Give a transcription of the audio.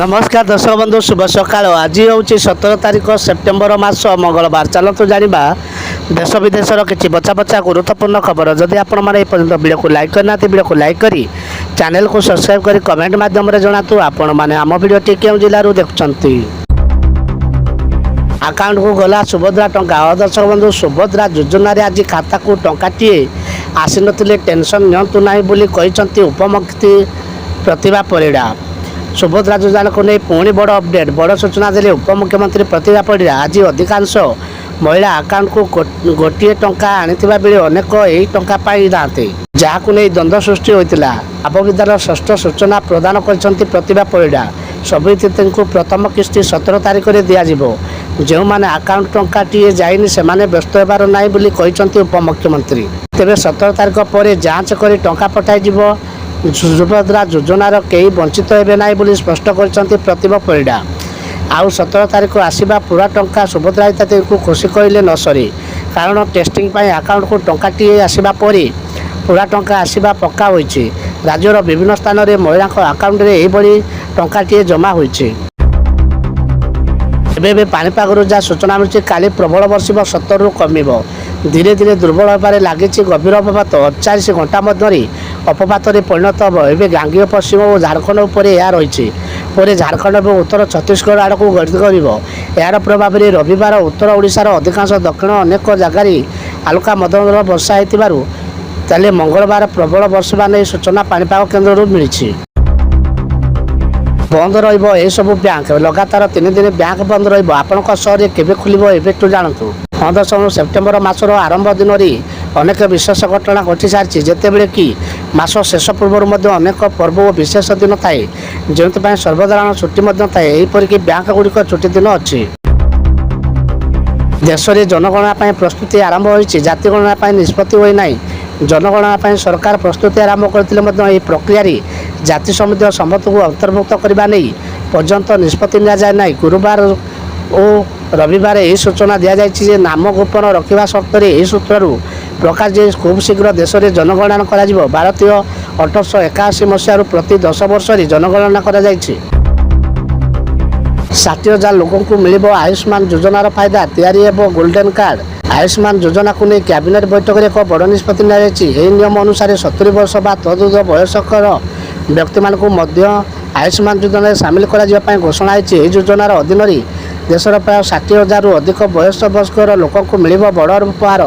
नमस्कार दर्शक बंधु शुभ सकाळ। आज हूँ 17 तारिख सेप्टेम्बर मास मंगलवार। चलतु जाना देश विदेशर किसी बचा बचा गुरुत्वपूर्ण खबर। जदि आपण मैंने पर्यटन वीडियो को लाइक करना वीडियो को लाइक करी चैनल को सब्सक्राइब करी कमेंट माध्यम जनातु आपण मैंने आम वीडियो क्यों जिलू देखुं। अकाउंट को गला सुभद्रा टंका। दर्शक बंधु सुभद्रा योजना आज खाता को टंकाटे आसी नथिले टेंशन नियंतु नाही बोली कहिसंती उपमुख्यमंत्री प्रतिभा परिड़ा। सुभद्रा योजना को नहीं पुणी बड़ अपडेट बड़ सूचना देले उपमुख्यमंत्री प्रतिभा परिड़ा। आज अधिकांश महिला अकाउंट को गोटे टंका आनिथिबा बेले अनेक यही टंका पाई नाते जहां नहीं द्वंद्व सृष्टि होता। अपविदार षष्ठ सूचना प्रदान करछंती प्रतिभा परिड़ा। सभी को प्रथम किस्ती 17 तारिख में दिज्व। जो मैंने अकाउंट टंकाटे जाइनी से व्यस्त होबार नाई बोली कहिसंती उपमुख्यमंत्री। तेबे 17 तारिख पर जांच कर टंका पठाई सुभद्रा योजनार कई वंचित हेबे नाई बोली स्पष्ट करछंती प्रतिभा परिड़ा। आउ 17 तारिख आसवा पूरा टंका सुभद्रा हिताधिकारी को खुशी कहले न सरे। कारण टेस्टिंग पाई अकाउंट को टंकाटे आसवा पर पूरा टंका आसवा पक्का होइछि। राज्यर विभिन्न स्थान में महिला अकाउंट में यही टंकाटे जमा होइछि। एबे पानीपाग जहाँ सूचना मिली काली प्रबल बर्षिब 70 रु कमिब। धीरे धीरे दुर्बल होबार लगी गभीर अवपात 48 घंटा मध्य अवपात परिणत हम। एवं गांगीय पश्चिम और झारखंड उपर यह रही पर झारखंड और उत्तर छत्तीसगढ़ आड़ को गति कर यार प्रभाव में रविवार उत्तर ओडिशार अधिकांश दक्षिण अनेक जगार हालुका मध्यम वर्षा होते मंगलवार प्रबल वर्षा नहीं सूचना पानीपाग केन्द्र मिली। बंद रही बैंक लगातार 3 दिन बैंक बंद रहा सहर केवे खोल एवं जानतु। 15 सेप्टेम्बर मासर आरंभ दिन अनेक विशेष घटना घटी सारी जितेबले कि मास शेष पूर्व अनेक पर्व और विशेष दिन थाए जो सर्वधारण छुट्टी थाए। यहीपरिक बैंक गुड़िक छुट्टी दिन अच्छी। देश में जनगणना प्रस्तुति आरंभ होती जातिगणना निष्पत्ति होना। जनगणना सरकार प्रस्तुति आरंभ करते प्रक्रिया जाति समिति सम्मत को अंतर्भुक्त करने नहीं पर्यंत निष्पत्ति निजाए ना। गुरुवार और रविवार यही सूचना दि जाए नाम गोपन रखा सत्तर यह सूत्र प्रकाश जे खूब शीघ्र देश में जनगणना कर भारतीय 1881 मसीह प्रति 10 वर्ष जनगणना कर 60,000 लोगों को मिल आयुष्मान योजनार फायदा तैयारी एवं गोल्डन कार्ड। आयुष्मान योजना को नहीं कैबिनेट बैठक में एक बड़ निष्पत्ति नियम अनुसार 70 वर्ष बा तदूर्ध वयस्कर व्यक्ति मानक आयुष्मान योजना सामिल करने घोषणा होती। योजनार अधीन देशर प्राय 60,000 रु अधिक वयस्क लोक मिल बड़ उपहार।